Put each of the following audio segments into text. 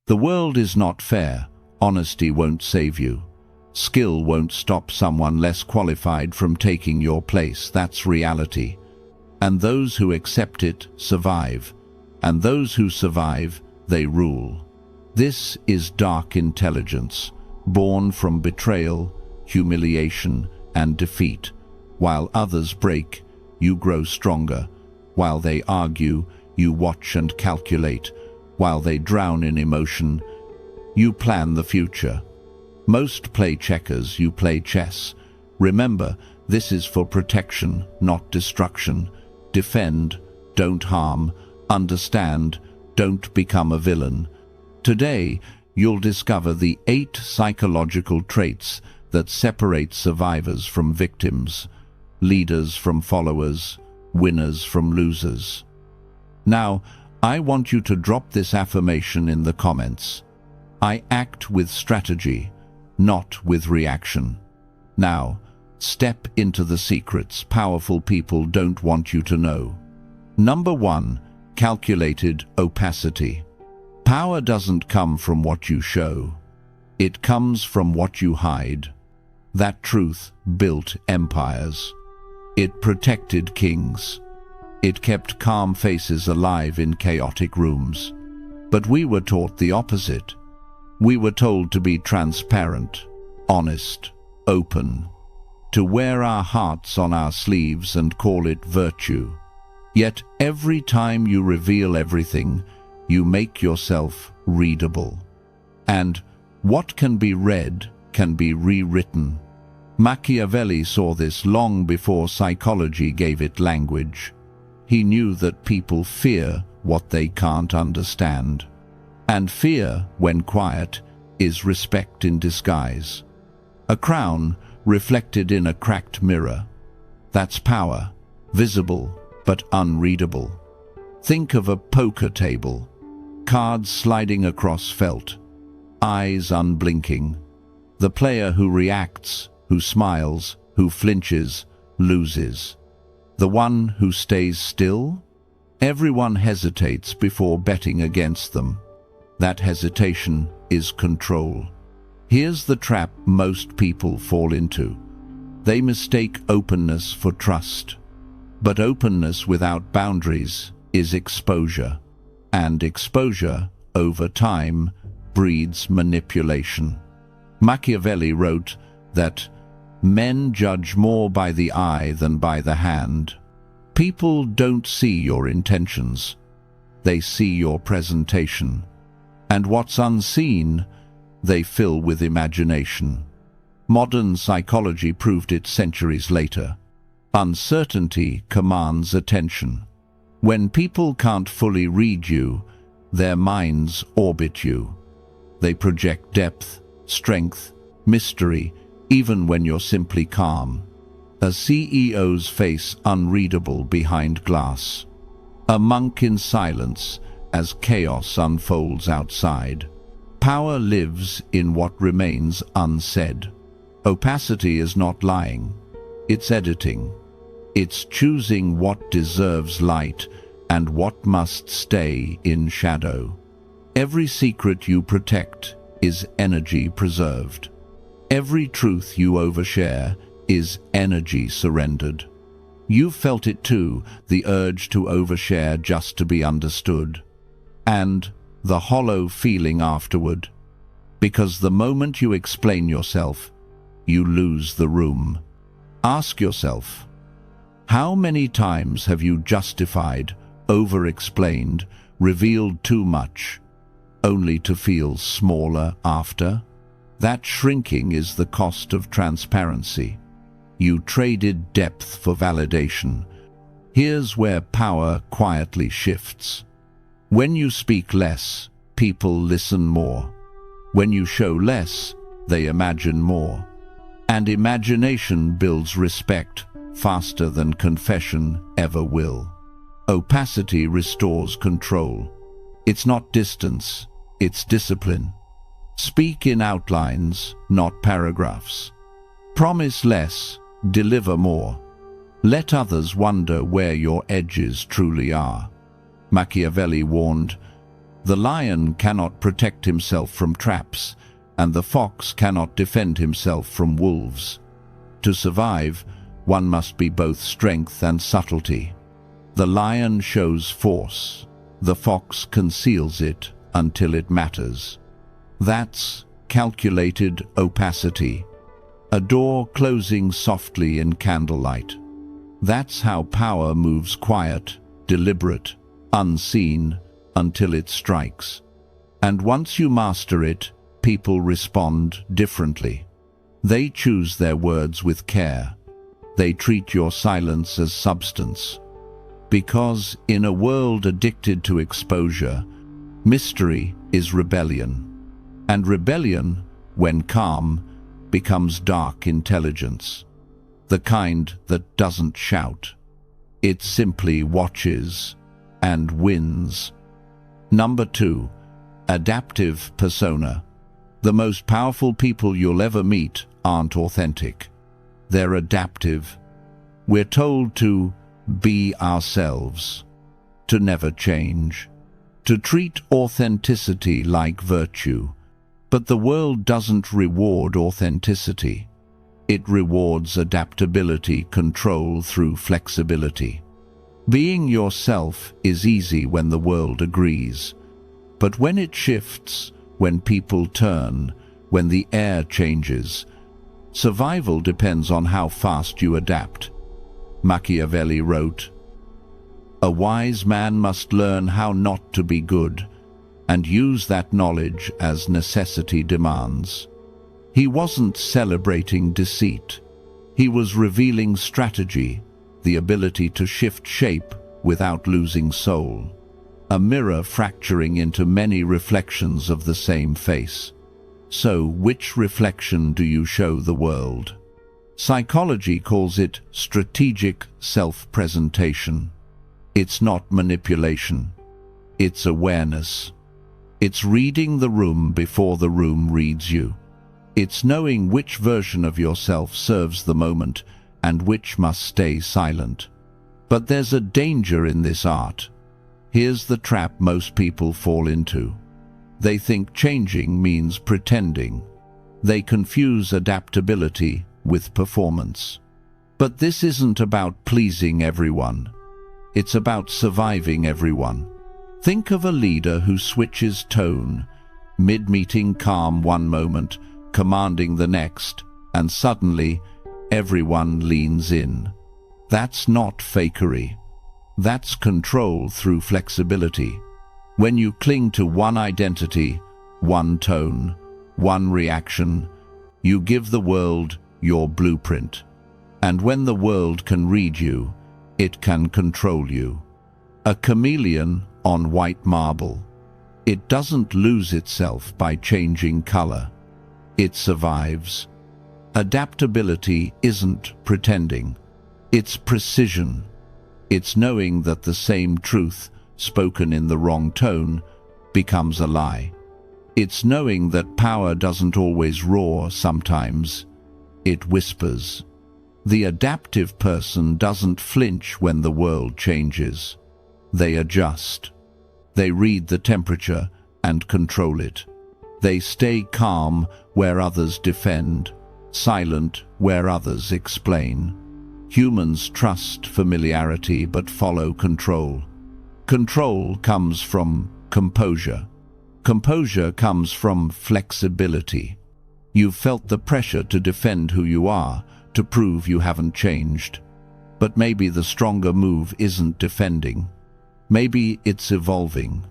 The world is not fair. Honesty won't save you. Skill won't stop someone less qualified from taking your place. That's reality. And those who accept it survive. And those who survive, they rule. This is dark intelligence, born from betrayal, humiliation, and defeat. While others break, you grow stronger. While they argue, you watch and calculate. While they drown in emotion, you plan the future. Most play checkers, you play chess. Remember, this is for protection, not destruction. Defend, don't harm. Understand, don't become a villain. Today, you'll discover the 8 psychological traits that separate survivors from victims, leaders from followers, winners from losers. Now, I want you to drop this affirmation in the comments. I act with strategy, not with reaction. Now, step into the secrets powerful people don't want you to know. Number 1. Calculated opacity. Power doesn't come from what you show. It comes from what you hide. That truth built empires. It protected kings. It kept calm faces alive in chaotic rooms. But we were taught the opposite. We were told to be transparent, honest, open, to wear our hearts on our sleeves and call it virtue. Yet every time you reveal everything, you make yourself readable. And what can be read can be rewritten. Machiavelli saw this long before psychology gave it language. He knew that people fear what they can't understand. And fear, when quiet, is respect in disguise. A crown reflected in a cracked mirror. That's power, visible but unreadable. Think of a poker table. Cards sliding across felt. Eyes unblinking. The player who reacts, who smiles, who flinches, loses. The one who stays still? Everyone hesitates before betting against them. That hesitation is control. Here's the trap most people fall into. They mistake openness for trust. But openness without boundaries is exposure. And exposure, over time, breeds manipulation. Machiavelli wrote that men judge more by the eye than by the hand. People don't see your intentions. They see your presentation. And what's unseen, they fill with imagination. Modern psychology proved it centuries later. Uncertainty commands attention. When people can't fully read you, their minds orbit you. They project depth, strength, mystery, even when you're simply calm. A CEO's face unreadable behind glass. A monk in silence as chaos unfolds outside. Power lives in what remains unsaid. Opacity is not lying. It's editing. It's choosing what deserves light and what must stay in shadow. Every secret you protect is energy preserved. Every truth you overshare is energy surrendered. You've felt it too, the urge to overshare just to be understood. And the hollow feeling afterward. Because the moment you explain yourself, you lose the room. Ask yourself, how many times have you justified, over-explained, revealed too much, only to feel smaller after? That shrinking is the cost of transparency. You traded depth for validation. Here's where power quietly shifts. When you speak less, people listen more. When you show less, they imagine more. And imagination builds respect faster than confession ever will. Opacity restores control. It's not distance, it's discipline. Speak in outlines, not paragraphs. Promise less, deliver more. Let others wonder where your edges truly are. Machiavelli warned, The lion cannot protect himself from traps, and the fox cannot defend himself from wolves. To survive, one must be both strength and subtlety. The lion shows force. The fox conceals it until it matters. That's calculated opacity. A door closing softly in candlelight. That's how power moves quiet, deliberate, unseen, until it strikes. And once you master it, people respond differently. They choose their words with care. They treat your silence as substance. Because in a world addicted to exposure, mystery is rebellion. And rebellion, when calm, becomes dark intelligence. The kind that doesn't shout. It simply watches and wins. Number 2, adaptive persona. The most powerful people you'll ever meet aren't authentic. They're adaptive. We're told to be ourselves, to never change, to treat authenticity like virtue. But the world doesn't reward authenticity. It rewards adaptability, control through flexibility. Being yourself is easy when the world agrees. But when it shifts, when people turn, when the air changes, survival depends on how fast you adapt. Machiavelli wrote, "A wise man must learn how not to be good, and use that knowledge as necessity demands." He wasn't celebrating deceit. He was revealing strategy, the ability to shift shape without losing soul. A mirror fracturing into many reflections of the same face. So, which reflection do you show the world? Psychology calls it strategic self-presentation. It's not manipulation. It's awareness. It's reading the room before the room reads you. It's knowing which version of yourself serves the moment and which must stay silent. But there's a danger in this art. Here's the trap most people fall into. They think changing means pretending. They confuse adaptability with performance. But this isn't about pleasing everyone. It's about surviving everyone. Think of a leader who switches tone, mid-meeting calm one moment, commanding the next, and suddenly everyone leans in. That's not fakery. That's control through flexibility. When you cling to one identity, one tone, one reaction, you give the world your blueprint. And when the world can read you, it can control you. A chameleon on white marble. It doesn't lose itself by changing color. It survives. Adaptability isn't pretending. It's precision. It's knowing that the same truth, spoken in the wrong tone, becomes a lie. It's knowing that power doesn't always roar sometimes. It whispers. The adaptive person doesn't flinch when the world changes. They adjust. They read the temperature and control it. They stay calm where others defend, silent where others explain. Humans trust familiarity but follow control. Control comes from composure. Composure comes from flexibility. You've felt the pressure to defend who you are, to prove you haven't changed. But maybe the stronger move isn't defending. Maybe it's evolving.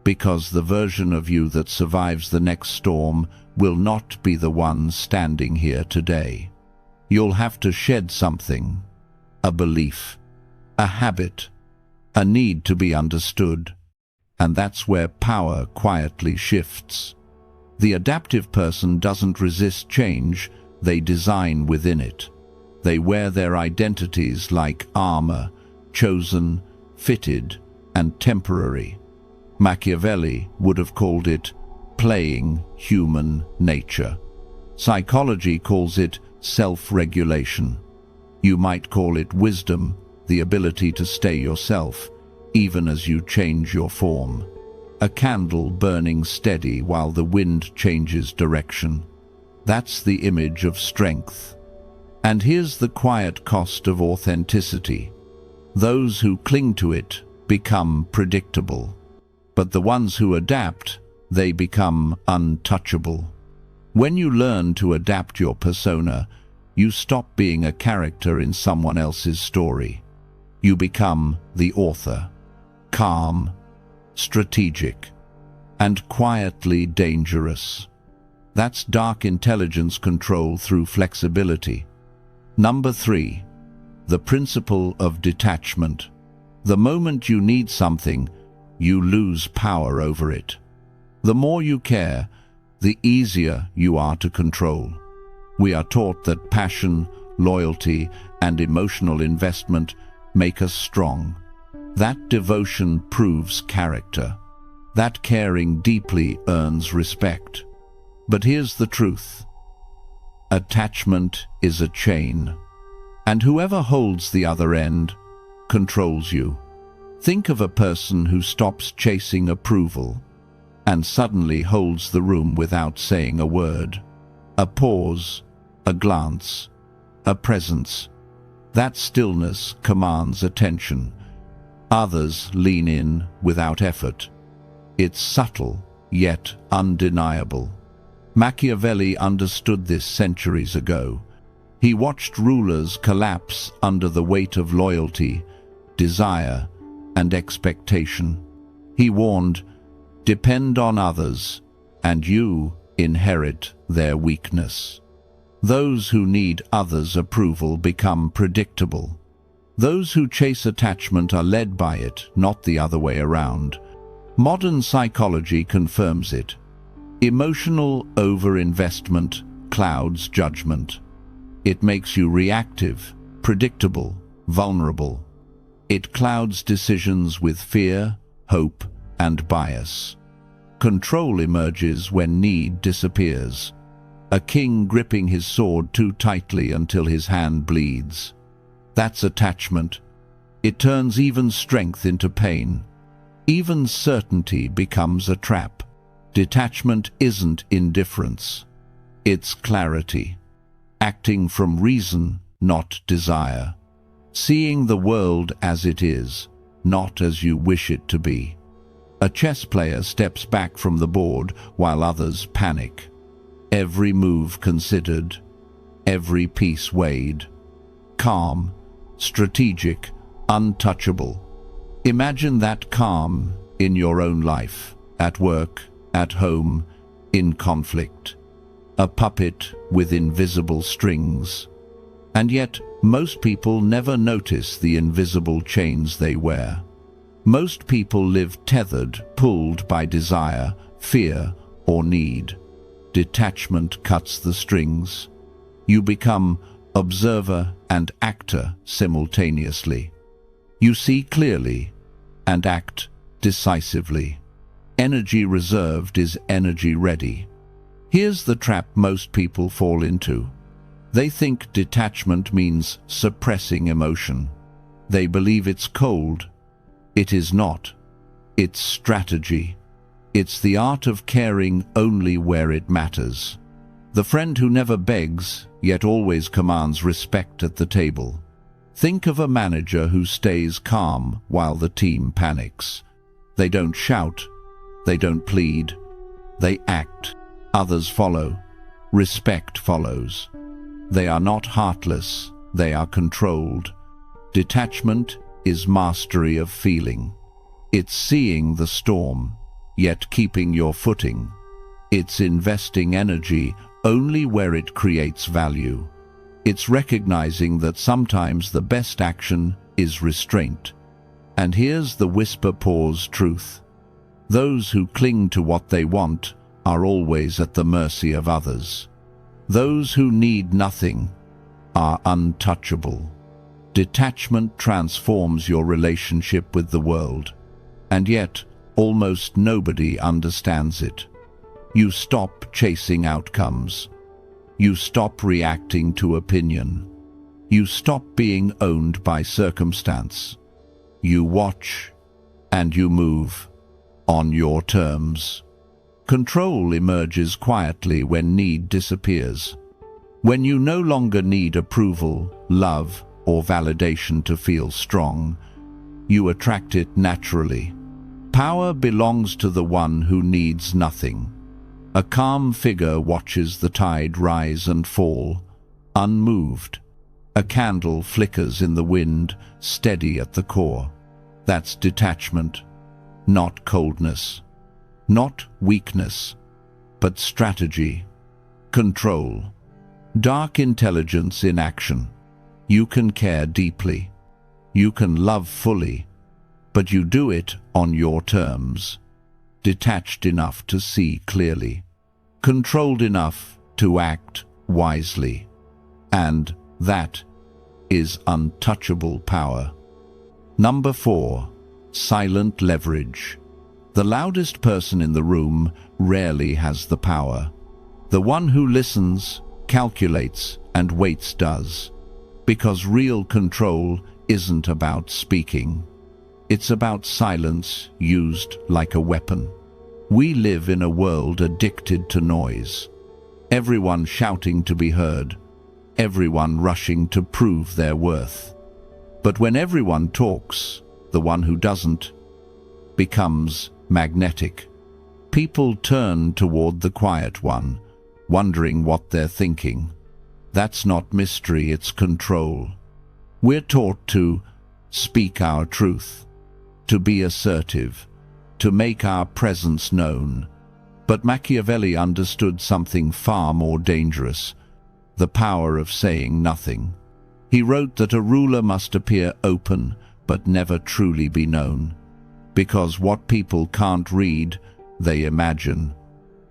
Because the version of you that survives the next storm will not be the one standing here today. You'll have to shed something. A belief. A habit. A need to be understood. And that's where power quietly shifts. The adaptive person doesn't resist change, they design within it. They wear their identities like armor, chosen, fitted, and temporary. Machiavelli would have called it playing human nature. Psychology calls it self-regulation. You might call it wisdom, the ability to stay yourself, even as you change your form. a candle burning steady while the wind changes direction. That's the image of strength. And here's the quiet cost of authenticity. Those who cling to it become predictable. But the ones who adapt, they become untouchable. When you learn to adapt your persona, you stop being a character in someone else's story. You become the author, calm, strategic, and quietly dangerous. That's dark intelligence control through flexibility. Number 3, the principle of detachment. The moment you need something, you lose power over it. The more you care, the easier you are to control. We are taught that passion, loyalty, and emotional investment make us strong. That devotion proves character. That caring deeply earns respect. But here's the truth. Attachment is a chain, and whoever holds the other end controls you. Think of a person who stops chasing approval and suddenly holds the room without saying a word. A pause, a glance, a presence. That stillness commands attention. Others lean in without effort. It's subtle, yet undeniable. Machiavelli understood this centuries ago. He watched rulers collapse under the weight of loyalty, desire, and expectation. He warned, "Depend on others, and you inherit their weakness." Those who need others' approval become predictable. Those who chase attachment are led by it, not the other way around. Modern psychology confirms it. Emotional overinvestment clouds judgment. It makes you reactive, predictable, vulnerable. It clouds decisions with fear, hope, and bias. Control emerges when need disappears. A king gripping his sword too tightly until his hand bleeds. That's attachment. It turns even strength into pain. Even certainty becomes a trap. Detachment isn't indifference. It's clarity. Acting from reason, not desire. Seeing the world as it is, not as you wish it to be. A chess player steps back from the board while others panic. Every move considered, every piece weighed. Calm, strategic, untouchable. Imagine that calm in your own life, at work, at home, in conflict. A puppet with invisible strings. And yet, most people never notice the invisible chains they wear. Most people live tethered, pulled by desire, fear, or need. Detachment cuts the strings. You become observer and actor simultaneously. You see clearly and act decisively. Energy reserved is energy ready. Here's the trap most people fall into. They think detachment means suppressing emotion. They believe it's cold. It is not. It's strategy. It's the art of caring only where it matters. The friend who never begs, yet always commands respect at the table. Think of a manager who stays calm while the team panics. They don't shout. They don't plead. They act. Others follow. Respect follows. They are not heartless. They are controlled. Detachment is mastery of feeling. It's seeing the storm, yet keeping your footing. It's investing energy only where it creates value. It's recognizing that sometimes the best action is restraint. And here's the whisper pause truth. Those who cling to what they want are always at the mercy of others. Those who need nothing are untouchable. Detachment transforms your relationship with the world, and yet almost nobody understands it. You stop chasing outcomes. You stop reacting to opinion. You stop being owned by circumstance. You watch and you move. on your terms. Control emerges quietly when need disappears. When you no longer need approval, love, or validation to feel strong, you attract it naturally. Power belongs to the one who needs nothing. A calm figure watches the tide rise and fall, unmoved. A candle flickers in the wind, steady at the core. That's detachment, not coldness, not weakness, but strategy, control. Dark intelligence in action. You can care deeply. You can love fully, but you do it on your terms. Detached enough to see clearly. Controlled enough to act wisely. And that is untouchable power. Number 4. Silent leverage. The loudest person in the room rarely has the power. The one who listens, calculates, and waits does. Because real control isn't about speaking. It's about silence used like a weapon. We live in a world addicted to noise. Everyone shouting to be heard. Everyone rushing to prove their worth. But when everyone talks, the one who doesn't becomes magnetic. People turn toward the quiet one, wondering what they're thinking. That's not mystery, it's control. We're taught to speak our truth, to be assertive, to make our presence known. But Machiavelli understood something far more dangerous, the power of saying nothing. He wrote that a ruler must appear open, but never truly be known. Because what people can't read, they imagine.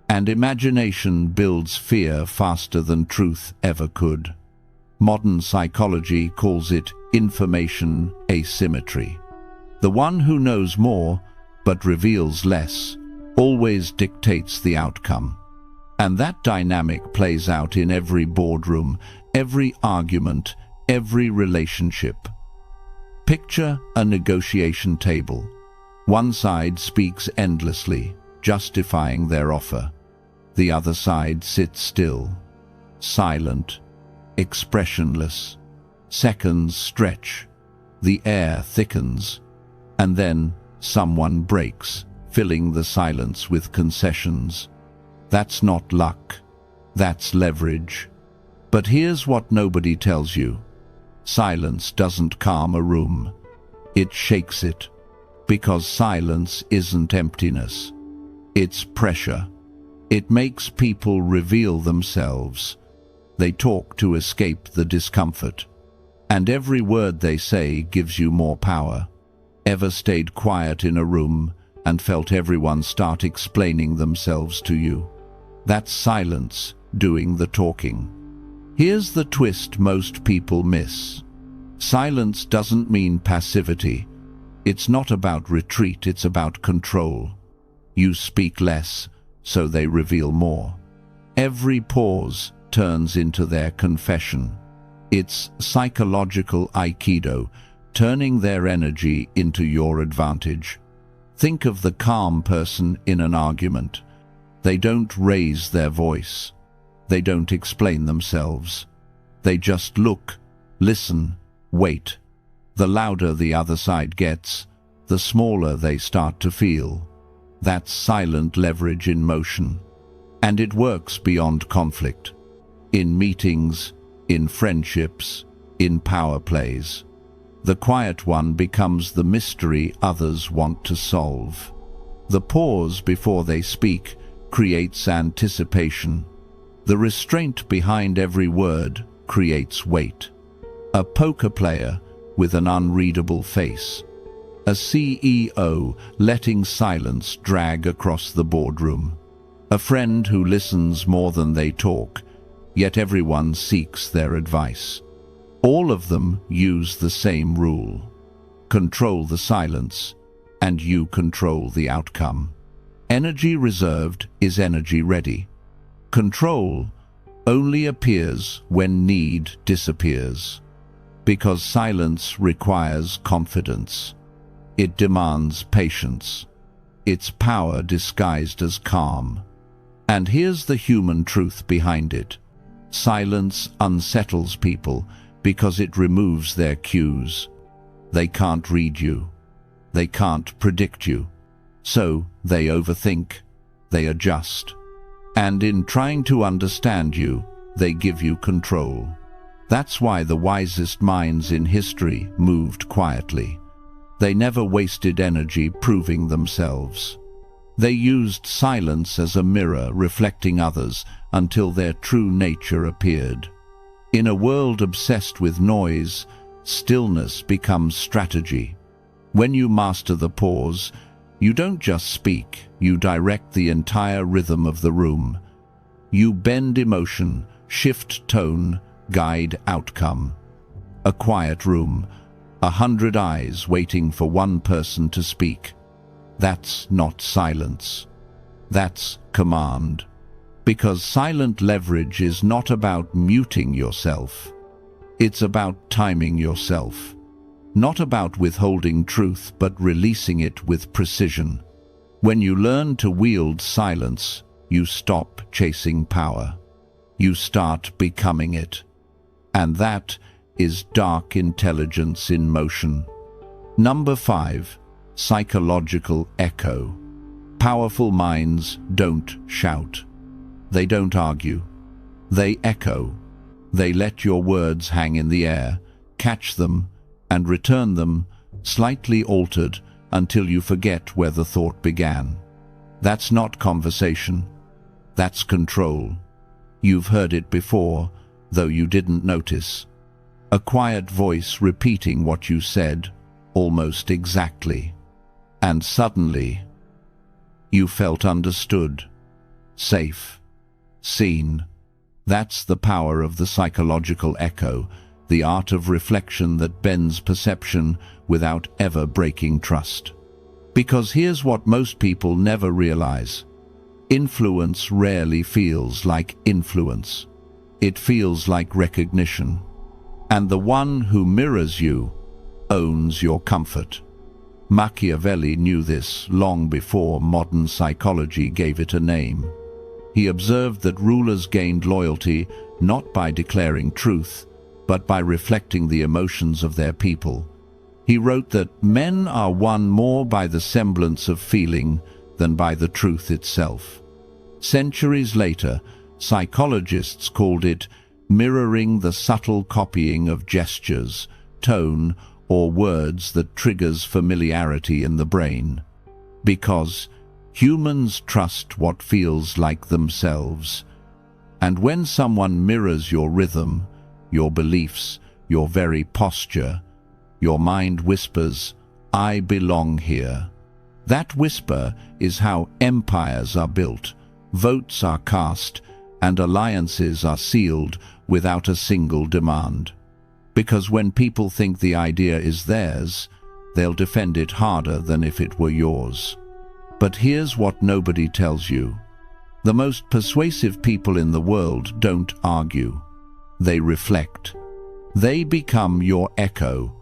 And imagination builds fear faster than truth ever could. Modern psychology calls it information asymmetry. The one who knows more, but reveals less, always dictates the outcome. And that dynamic plays out in every boardroom, every argument, every relationship. Picture a negotiation table. One side speaks endlessly, justifying their offer. The other side sits still, silent, expressionless. Seconds stretch, the air thickens, and then someone breaks, filling the silence with concessions. That's not luck, that's leverage. But here's what nobody tells you. Silence doesn't calm a room, it shakes it. Because silence isn't emptiness, it's pressure. It makes people reveal themselves. They talk to escape the discomfort. And every word they say gives you more power. Ever stayed quiet in a room and felt everyone start explaining themselves to you? That's silence doing the talking. Here's the twist most people miss. Silence doesn't mean passivity. It's not about retreat, it's about control. You speak less, so they reveal more. Every pause turns into their confession. It's psychological aikido, turning their energy into your advantage. Think of the calm person in an argument. They don't raise their voice. They don't explain themselves. They just look, listen, wait. The louder the other side gets, the smaller they start to feel. That's silent leverage in motion. And it works beyond conflict. In meetings, in friendships, in power plays. The quiet one becomes the mystery others want to solve. The pause before they speak creates anticipation. The restraint behind every word creates weight. A poker player with an unreadable face. A CEO letting silence drag across the boardroom. A friend who listens more than they talk, yet everyone seeks their advice. All of them use the same rule. Control the silence, and you control the outcome. Energy reserved is energy ready. Control only appears when need disappears. Because silence requires confidence. It demands patience. It's power disguised as calm. And here's the human truth behind it. Silence unsettles people because it removes their cues. They can't read you. They can't predict you. So they overthink. They adjust. And in trying to understand you, they give you control. That's why the wisest minds in history moved quietly. They never wasted energy proving themselves. They used silence as a mirror reflecting others until their true nature appeared. In a world obsessed with noise, stillness becomes strategy. When you master the pause, you don't just speak, you direct the entire rhythm of the room. You bend emotion, shift tone, guide outcome. A quiet room, 100 eyes waiting for one person to speak. That's not silence. That's command. Because silent leverage is not about muting yourself. It's about timing yourself. Not about withholding truth, but releasing it with precision. When you learn to wield silence, you stop chasing power. You start becoming it. And that is dark intelligence in motion. Number 5. Psychological echo. Powerful minds don't shout. They don't argue. They echo. They let your words hang in the air, catch them, and return them, slightly altered, until you forget where the thought began. That's not conversation. That's control. You've heard it before, though you didn't notice. A quiet voice repeating what you said, almost exactly. And suddenly, you felt understood, safe, seen. That's the power of the psychological echo, the art of reflection that bends perception without ever breaking trust. Because here's what most people never realize. Influence rarely feels like influence. It feels like recognition. And the one who mirrors you owns your comfort. Machiavelli knew this long before modern psychology gave it a name. He observed that rulers gained loyalty not by declaring truth, but by reflecting the emotions of their people. He wrote that men are won more by the semblance of feeling than by the truth itself. Centuries later, psychologists called it mirroring, the subtle copying of gestures, tone, or words that triggers familiarity in the brain. Because humans trust what feels like themselves. And when someone mirrors your rhythm, your beliefs, your very posture, your mind whispers, "I belong here." That whisper is how empires are built, votes are cast, and alliances are sealed without a single demand. Because when people think the idea is theirs, they'll defend it harder than if it were yours. But here's what nobody tells you. The most persuasive people in the world don't argue. They reflect. They become your echo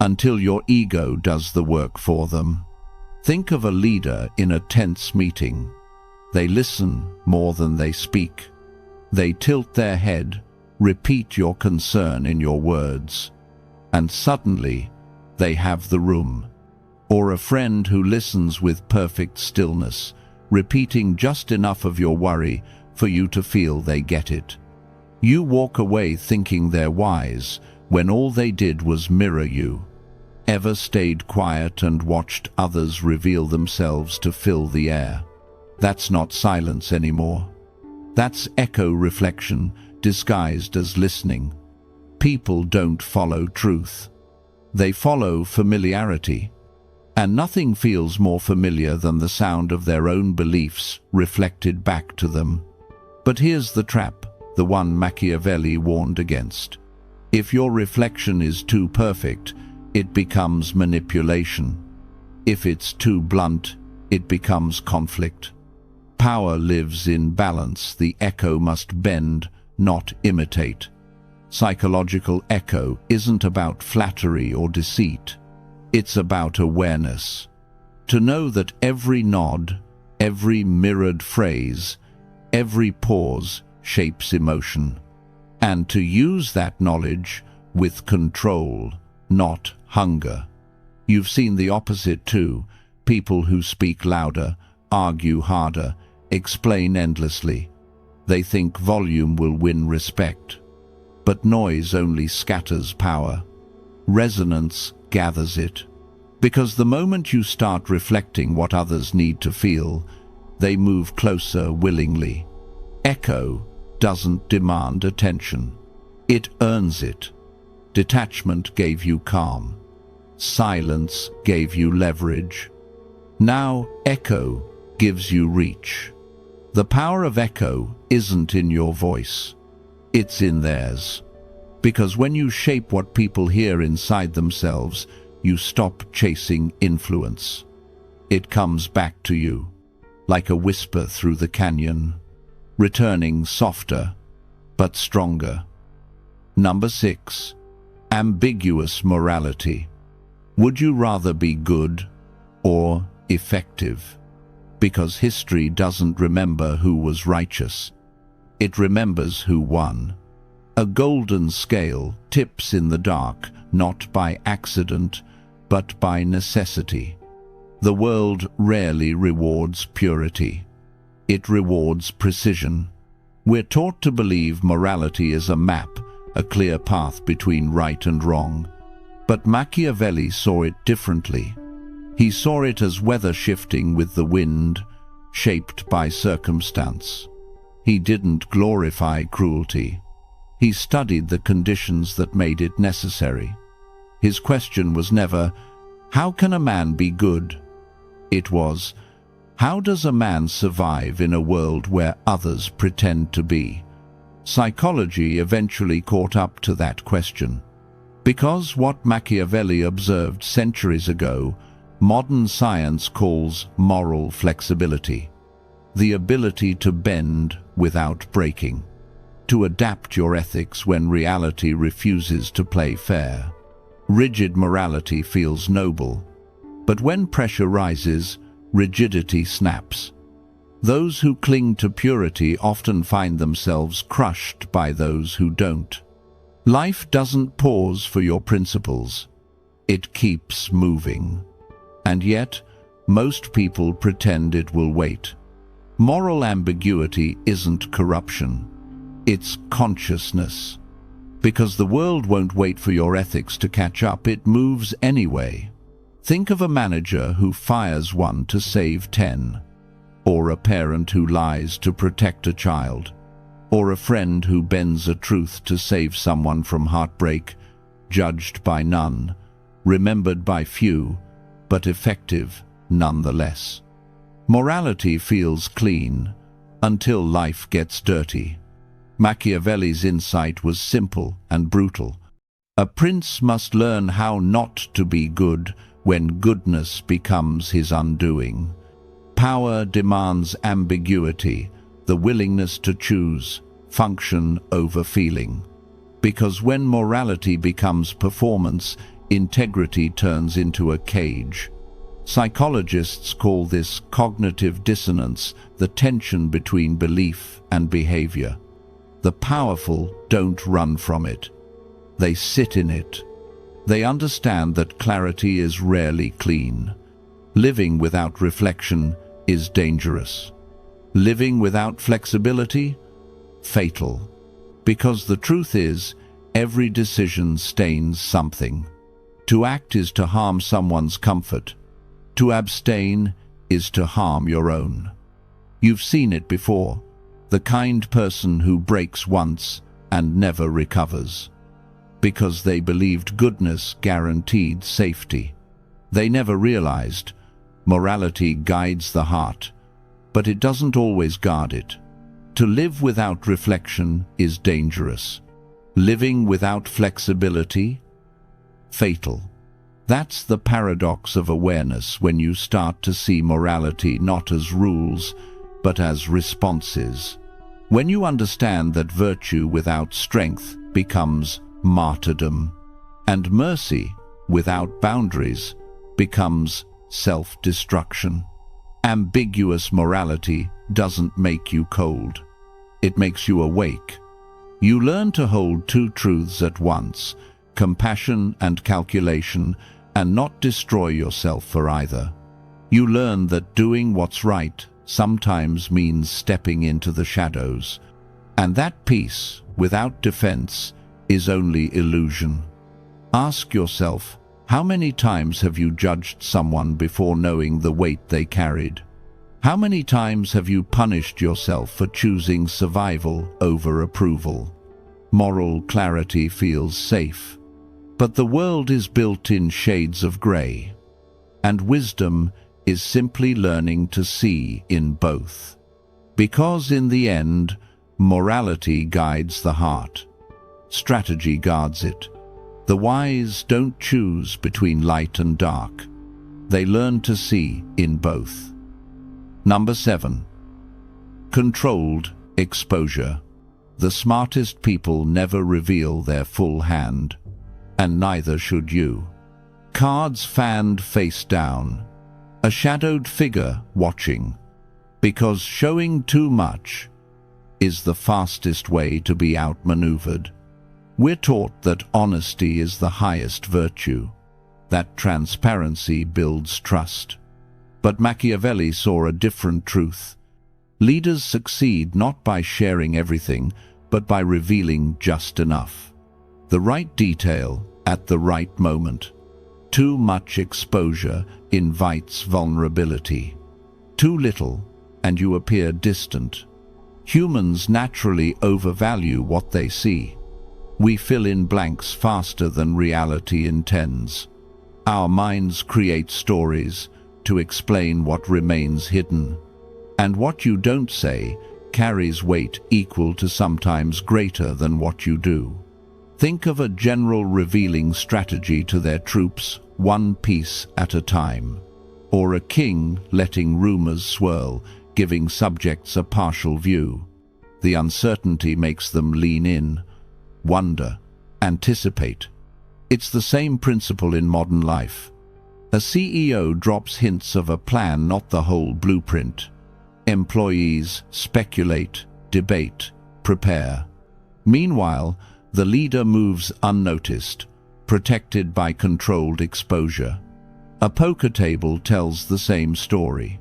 until your ego does the work for them. Think of a leader in a tense meeting. They listen more than they speak. They tilt their head, repeat your concern in your words, and suddenly they have the room. Or a friend who listens with perfect stillness, repeating just enough of your worry for you to feel they get it. You walk away thinking they're wise when all they did was mirror you. Ever stayed quiet and watched others reveal themselves to fill the air? That's not silence anymore. That's echo reflection disguised as listening. People don't follow truth. They follow familiarity. And nothing feels more familiar than the sound of their own beliefs reflected back to them. But here's the trap, the one Machiavelli warned against. If your reflection is too perfect, it becomes manipulation. If it's too blunt, it becomes conflict. Power lives in balance. The echo must bend, not imitate. Psychological echo isn't about flattery or deceit. It's about awareness. To know that every nod, every mirrored phrase, every pause shapes emotion. And to use that knowledge with control, not hunger. You've seen the opposite too. People who speak louder, argue harder, explain endlessly. They think volume will win respect. But noise only scatters power. Resonance gathers it. Because the moment you start reflecting what others need to feel, they move closer willingly. Echo doesn't demand attention. It earns it. Detachment gave you calm. Silence gave you leverage. Now echo gives you reach. The power of echo isn't in your voice. It's in theirs. Because when you shape what people hear inside themselves, you stop chasing influence. It comes back to you, like a whisper through the canyon, returning softer, but stronger. Number 6. Ambiguous morality. Would you rather be good or effective? Because history doesn't remember who was righteous. It remembers who won. A golden scale tips in the dark, not by accident, but by necessity. The world rarely rewards purity. It rewards precision. We're taught to believe morality is a map, a clear path between right and wrong. But Machiavelli saw it differently. He saw it as weather shifting with the wind, shaped by circumstance. He didn't glorify cruelty. He studied the conditions that made it necessary. His question was never, "How can a man be good?" It was, "How does a man survive in a world where others pretend to be?" Psychology eventually caught up to that question. Because what Machiavelli observed centuries ago, modern science calls moral flexibility. The ability to bend without breaking. To adapt your ethics when reality refuses to play fair. Rigid morality feels noble, but when pressure rises, rigidity snaps. Those who cling to purity often find themselves crushed by those who don't. Life doesn't pause for your principles. It keeps moving. And yet, most people pretend it will wait. Moral ambiguity isn't corruption. It's consciousness. Because the world won't wait for your ethics to catch up, it moves anyway. Think of a manager who fires one to save 10, or a parent who lies to protect a child, or a friend who bends a truth to save someone from heartbreak, judged by none, remembered by few, but effective nonetheless. Morality feels clean until life gets dirty. Machiavelli's insight was simple and brutal. A prince must learn how not to be good when goodness becomes his undoing. Power demands ambiguity, the willingness to choose, function over feeling. Because when morality becomes performance, integrity turns into a cage. Psychologists call this cognitive dissonance, the tension between belief and behavior. The powerful don't run from it. They sit in it. They understand that clarity is rarely clean. Living without reflection is dangerous. Living without flexibility? Fatal. Because the truth is, every decision stains something. To act is to harm someone's comfort. To abstain is to harm your own. You've seen it before. The kind person who breaks once and never recovers. Because they believed goodness guaranteed safety. They never realized morality guides the heart, but it doesn't always guard it. To live without reflection is dangerous. Living without flexibility? Fatal. That's the paradox of awareness when you start to see morality not as rules, but as responses. When you understand that virtue without strength becomes martyrdom, and mercy without boundaries becomes self-destruction. Ambiguous morality doesn't make you cold. It makes you awake. You learn to hold two truths at once, compassion and calculation, and not destroy yourself for either. You learn that doing what's right sometimes means stepping into the shadows, and that peace, without defense, is only illusion. Ask yourself, how many times have you judged someone before knowing the weight they carried? How many times have you punished yourself for choosing survival over approval? Moral clarity feels safe, but the world is built in shades of grey, and wisdom is simply learning to see in both. Because in the end, morality guides the heart. Strategy guards it. The wise don't choose between light and dark. They learn to see in both. Number 7. Controlled exposure. The smartest people never reveal their full hand, and neither should you. Cards fanned face down. A shadowed figure watching. Because showing too much is the fastest way to be outmaneuvered. We're taught that honesty is the highest virtue, that transparency builds trust. But Machiavelli saw a different truth. Leaders succeed not by sharing everything, but by revealing just enough. The right detail at the right moment. Too much exposure invites vulnerability. Too little, and you appear distant. Humans naturally overvalue what they see. We fill in blanks faster than reality intends. Our minds create stories to explain what remains hidden. And what you don't say carries weight equal to sometimes greater than what you do. Think of a general revealing strategy to their troops, one piece at a time. Or a king letting rumors swirl, giving subjects a partial view. The uncertainty makes them lean in, wonder, anticipate. It's the same principle in modern life. A CEO drops hints of a plan, not the whole blueprint. Employees speculate, debate, prepare. Meanwhile, the leader moves unnoticed, protected by controlled exposure. A poker table tells the same story.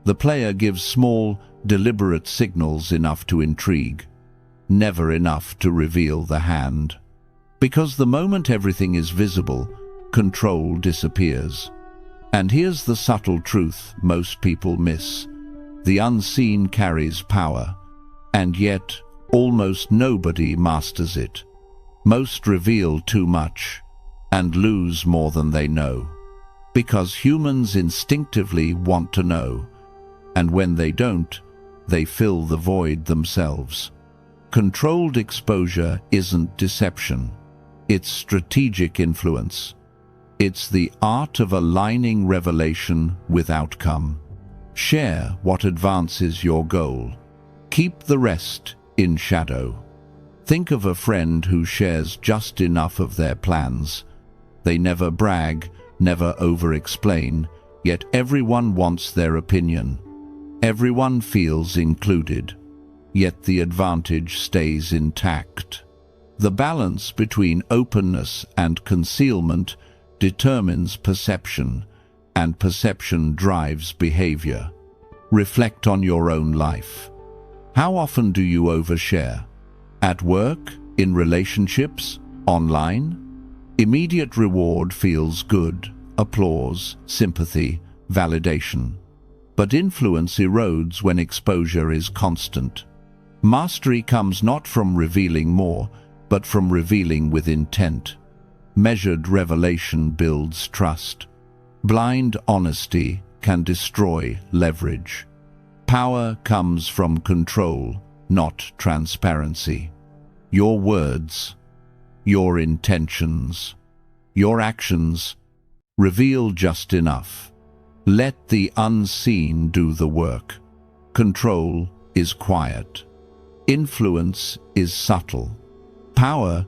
The player gives small, deliberate signals enough to intrigue, never enough to reveal the hand. Because the moment everything is visible, control disappears. And here's the subtle truth most people miss. The unseen carries power, and yet almost nobody masters it. Most reveal too much and lose more than they know. Because humans instinctively want to know, and when they don't, they fill the void themselves. Controlled exposure isn't deception. It's strategic influence. It's the art of aligning revelation with outcome. Share what advances your goal. Keep the rest in shadow. Think of a friend who shares just enough of their plans. They never brag, never over-explain, yet everyone wants their opinion. Everyone feels included, yet the advantage stays intact. The balance between openness and concealment determines perception, and perception drives behavior. Reflect on your own life. How often do you overshare? At work, in relationships, online? Immediate reward feels good, applause, sympathy, validation. But influence erodes when exposure is constant. Mastery comes not from revealing more, but from revealing with intent. Measured revelation builds trust. Blind honesty can destroy leverage. Power comes from control, not transparency. Your words, your intentions, your actions reveal just enough. Let the unseen do the work. Control is quiet. Influence is subtle. Power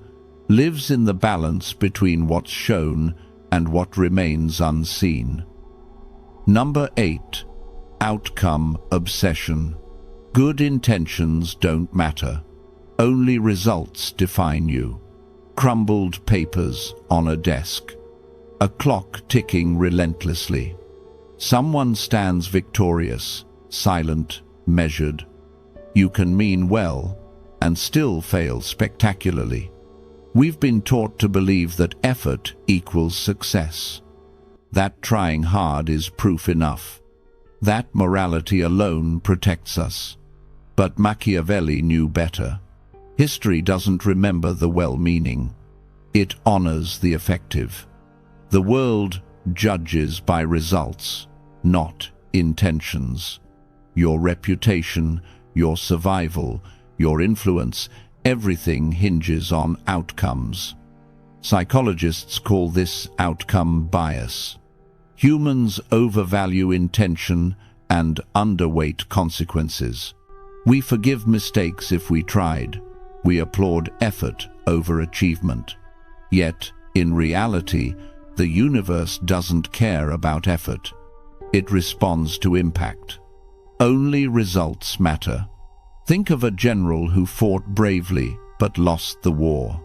lives in the balance between what's shown and what remains unseen. Number 8. Outcome obsession. Good intentions don't matter. Only results define you. Crumbled papers on a desk. A clock ticking relentlessly. Someone stands victorious, silent, measured. You can mean well and still fail spectacularly. We've been taught to believe that effort equals success. That trying hard is proof enough. That morality alone protects us. But Machiavelli knew better. History doesn't remember the well-meaning. It honors the effective. The world judges by results, not intentions. Your reputation, your survival, your influence, everything hinges on outcomes. Psychologists call this outcome bias. Humans overvalue intention and underweight consequences. We forgive mistakes if we tried. We applaud effort over achievement. Yet, in reality, the universe doesn't care about effort. It responds to impact. Only results matter. Think of a general who fought bravely but lost the war,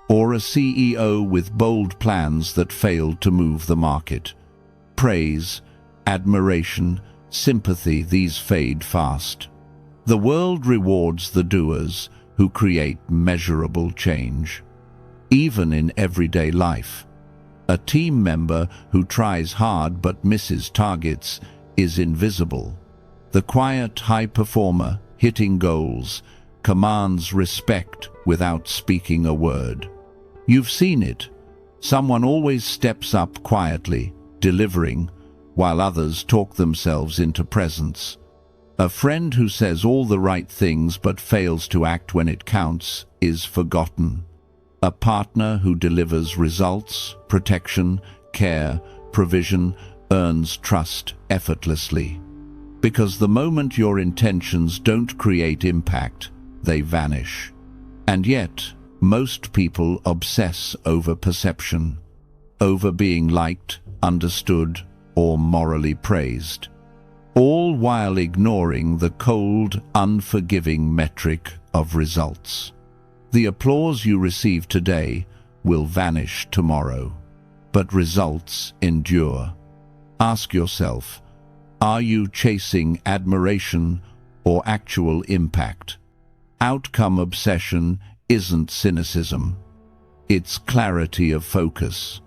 or a CEO with bold plans that failed to move the market. Praise, admiration, sympathy, these fade fast. The world rewards the doers who create measurable change. Even in everyday life, a team member who tries hard but misses targets is invisible. The quiet high performer, hitting goals, commands respect without speaking a word. You've seen it. Someone always steps up quietly, delivering, while others talk themselves into presence. A friend who says all the right things but fails to act when it counts is forgotten. A partner who delivers results, protection, care, provision, earns trust effortlessly. Because the moment your intentions don't create impact, they vanish. And yet, most people obsess over perception, over being liked, understood, or morally praised, all while ignoring the cold, unforgiving metric of results. The applause you receive today will vanish tomorrow, but results endure. Ask yourself, are you chasing admiration or actual impact? Outcome obsession isn't cynicism. It's clarity of focus.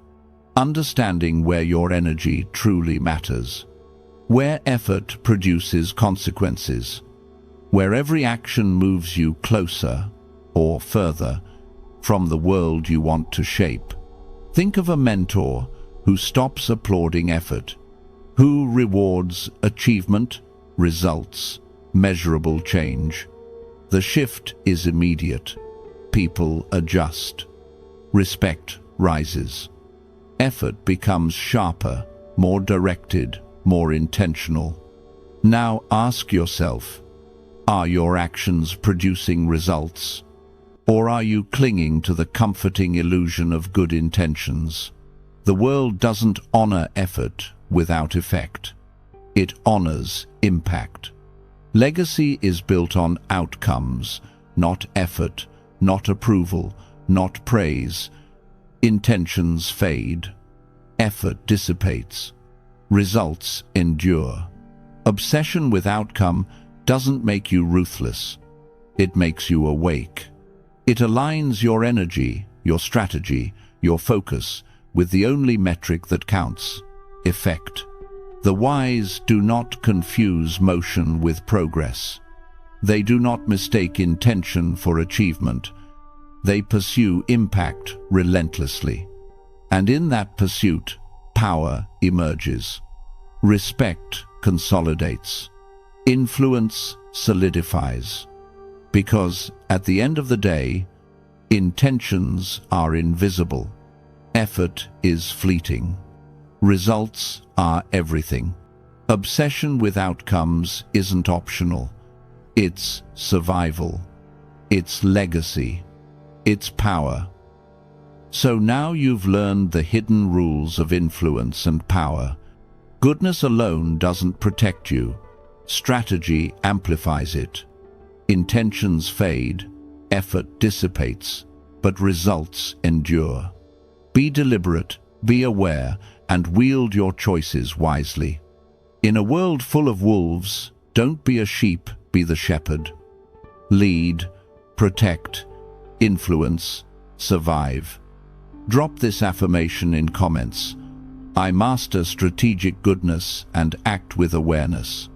Understanding where your energy truly matters. Where effort produces consequences. Where every action moves you closer or further from the world you want to shape. Think of a mentor who stops applauding effort, who rewards achievement, results, measurable change. The shift is immediate. People adjust. Respect rises. Effort becomes sharper, more directed, more intentional. Now ask yourself, are your actions producing results? Or are you clinging to the comforting illusion of good intentions? The world doesn't honor effort without effect. It honors impact. Legacy is built on outcomes, not effort, not approval, not praise. Intentions fade. Effort dissipates. Results endure. Obsession with outcome doesn't make you ruthless. It makes you awake. It aligns your energy, your strategy, your focus with the only metric that counts: effect. The wise do not confuse motion with progress. They do not mistake intention for achievement. They pursue impact relentlessly. And in that pursuit, power emerges. Respect consolidates. Influence solidifies. Because at the end of the day, intentions are invisible. Effort is fleeting. Results are everything. Obsession with outcomes isn't optional. It's survival. It's legacy. It's power. So now you've learned the hidden rules of influence and power. Goodness alone doesn't protect you. Strategy amplifies it. Intentions fade, effort dissipates, but results endure. Be deliberate, be aware, and wield your choices wisely. In a world full of wolves, don't be a sheep, be the shepherd. Lead, protect, influence, survive. Drop this affirmation in comments. I master strategic goodness and act with awareness.